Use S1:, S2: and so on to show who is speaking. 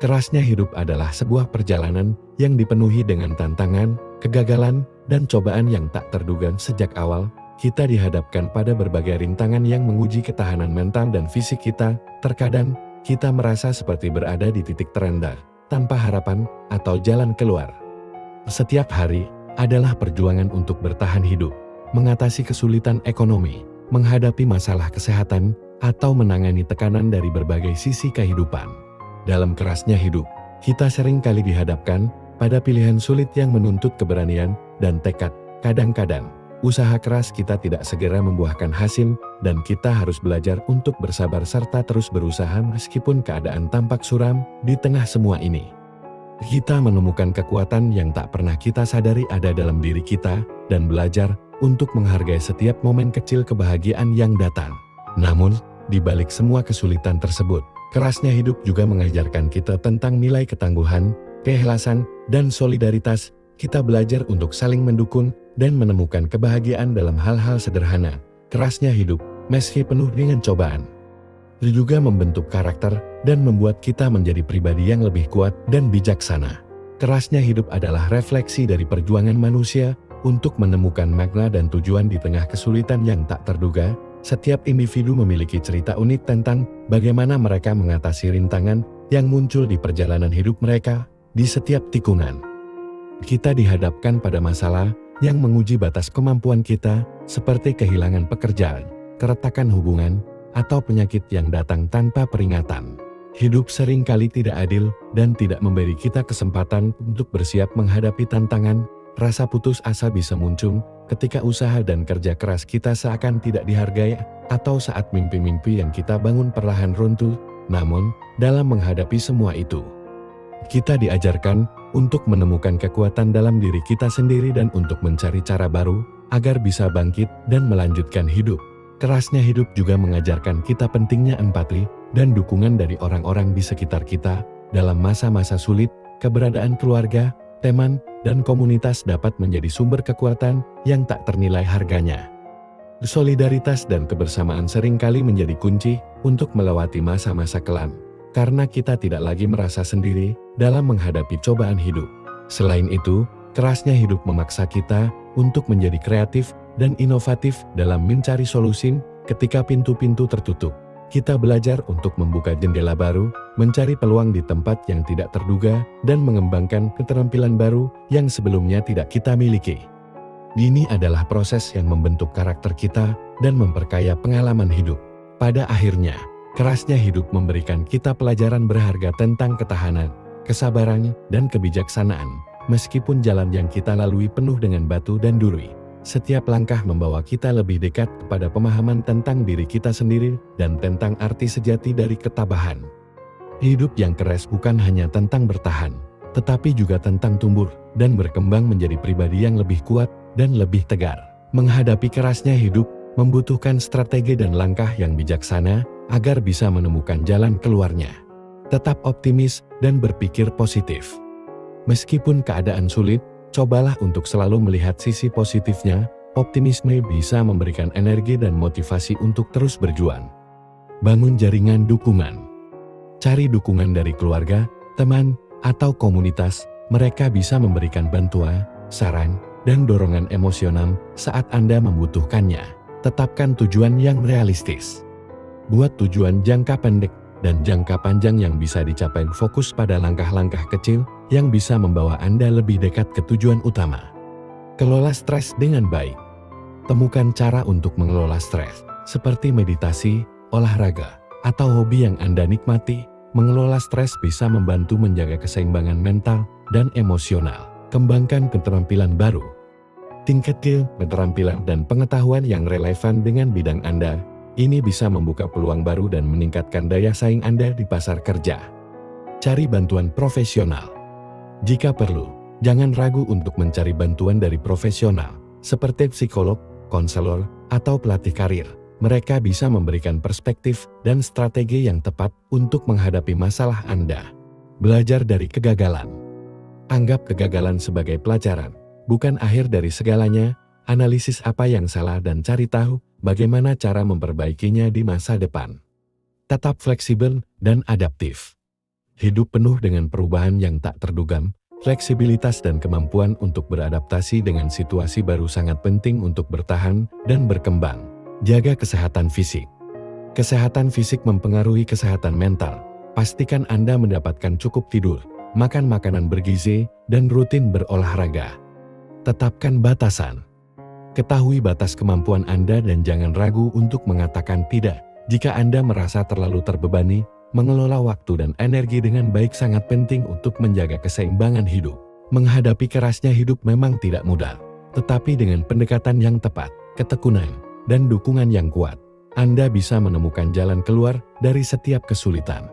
S1: Kerasnya hidup adalah sebuah perjalanan yang dipenuhi dengan tantangan, kegagalan, dan cobaan yang tak terduga. Sejak awal, kita dihadapkan pada berbagai rintangan yang menguji ketahanan mental dan fisik kita. Terkadang, kita merasa seperti berada di titik terendah, tanpa harapan atau jalan keluar. Setiap hari adalah perjuangan untuk bertahan hidup, mengatasi kesulitan ekonomi, menghadapi masalah kesehatan, atau menangani tekanan dari berbagai sisi kehidupan. Dalam kerasnya hidup, kita sering kali dihadapkan pada pilihan sulit yang menuntut keberanian dan tekad. Kadang-kadang, usaha keras kita tidak segera membuahkan hasil, dan kita harus belajar untuk bersabar serta terus berusaha meskipun keadaan tampak suram. Di tengah semua ini, kita menemukan kekuatan yang tak pernah kita sadari ada dalam diri kita, dan belajar untuk menghargai setiap momen kecil kebahagiaan yang datang. Namun, di balik semua kesulitan tersebut, kerasnya hidup juga mengajarkan kita tentang nilai ketangguhan, keikhlasan, dan solidaritas. Kita belajar untuk saling mendukung dan menemukan kebahagiaan dalam hal-hal sederhana. Kerasnya hidup, meski penuh dengan cobaan, juga membentuk karakter dan membuat kita menjadi pribadi yang lebih kuat dan bijaksana. Kerasnya hidup adalah refleksi dari perjuangan manusia untuk menemukan makna dan tujuan di tengah kesulitan yang tak terduga. Setiap individu memiliki cerita unik tentang bagaimana mereka mengatasi rintangan yang muncul di perjalanan hidup mereka. Di setiap tikungan, kita dihadapkan pada masalah yang menguji batas kemampuan kita, seperti kehilangan pekerjaan, keretakan hubungan, atau penyakit yang datang tanpa peringatan. Hidup seringkali tidak adil dan tidak memberi kita kesempatan untuk bersiap menghadapi tantangan. Rasa putus asa bisa muncul ketika usaha dan kerja keras kita seakan tidak dihargai, atau saat mimpi-mimpi yang kita bangun perlahan runtuh. Namun, dalam menghadapi semua itu, kita diajarkan untuk menemukan kekuatan dalam diri kita sendiri dan untuk mencari cara baru agar bisa bangkit dan melanjutkan hidup. Kerasnya hidup juga mengajarkan kita pentingnya empati dan dukungan dari orang-orang di sekitar kita. Dalam masa-masa sulit, keberadaan keluarga, teman, dan komunitas dapat menjadi sumber kekuatan yang tak ternilai harganya. Solidaritas dan kebersamaan seringkali menjadi kunci untuk melewati masa-masa kelam, karena kita tidak lagi merasa sendiri dalam menghadapi cobaan hidup. Selain itu, kerasnya hidup memaksa kita untuk menjadi kreatif dan inovatif dalam mencari solusi ketika pintu-pintu tertutup. Kita belajar untuk membuka jendela baru, mencari peluang di tempat yang tidak terduga, dan mengembangkan keterampilan baru yang sebelumnya tidak kita miliki. Ini adalah proses yang membentuk karakter kita dan memperkaya pengalaman hidup. Pada akhirnya, kerasnya hidup memberikan kita pelajaran berharga tentang ketahanan, kesabaran, dan kebijaksanaan. Meskipun jalan yang kita lalui penuh dengan batu dan duri, setiap langkah membawa kita lebih dekat kepada pemahaman tentang diri kita sendiri dan tentang arti sejati dari ketabahan. Hidup yang keras bukan hanya tentang bertahan, tetapi juga tentang tumbuh dan berkembang menjadi pribadi yang lebih kuat dan lebih tegar. Menghadapi kerasnya hidup membutuhkan strategi dan langkah yang bijaksana agar bisa menemukan jalan keluarnya. Tetap optimis dan berpikir positif. Meskipun keadaan sulit, cobalah untuk selalu melihat sisi positifnya. Optimisme bisa memberikan energi dan motivasi untuk terus berjuang. Bangun jaringan dukungan. Cari dukungan dari keluarga, teman, atau komunitas. Mereka bisa memberikan bantuan, saran, dan dorongan emosional saat Anda membutuhkannya. Tetapkan tujuan yang realistis. Buat tujuan jangka pendek dan jangka panjang yang bisa dicapai. Fokus pada langkah-langkah kecil yang bisa membawa Anda lebih dekat ke tujuan utama. Kelola stres dengan baik. Temukan cara untuk mengelola stres, seperti meditasi, olahraga, atau hobi yang Anda nikmati. Mengelola stres bisa membantu menjaga keseimbangan mental dan emosional. Kembangkan keterampilan baru. Tingkatkan keterampilan dan pengetahuan yang relevan dengan bidang Anda. Ini bisa membuka peluang baru dan meningkatkan daya saing Anda di pasar kerja. Cari bantuan profesional. Jika perlu, jangan ragu untuk mencari bantuan dari profesional, seperti psikolog, konselor, atau pelatih karir. Mereka bisa memberikan perspektif dan strategi yang tepat untuk menghadapi masalah Anda. Belajar dari kegagalan. Anggap kegagalan sebagai pelajaran, bukan akhir dari segalanya. Analisis apa yang salah dan cari tahu bagaimana cara memperbaikinya di masa depan. Tetap fleksibel dan adaptif. Hidup penuh dengan perubahan yang tak terduga, fleksibilitas dan kemampuan untuk beradaptasi dengan situasi baru sangat penting untuk bertahan dan berkembang. Jaga kesehatan fisik. Kesehatan fisik mempengaruhi kesehatan mental. Pastikan Anda mendapatkan cukup tidur, makan makanan bergizi, dan rutin berolahraga. Tetapkan batasan. Ketahui batas kemampuan Anda dan jangan ragu untuk mengatakan tidak. Jika Anda merasa terlalu terbebani, mengelola waktu dan energi dengan baik sangat penting untuk menjaga keseimbangan hidup. Menghadapi kerasnya hidup memang tidak mudah, tetapi dengan pendekatan yang tepat, ketekunan, dan dukungan yang kuat, Anda bisa menemukan jalan keluar dari setiap kesulitan.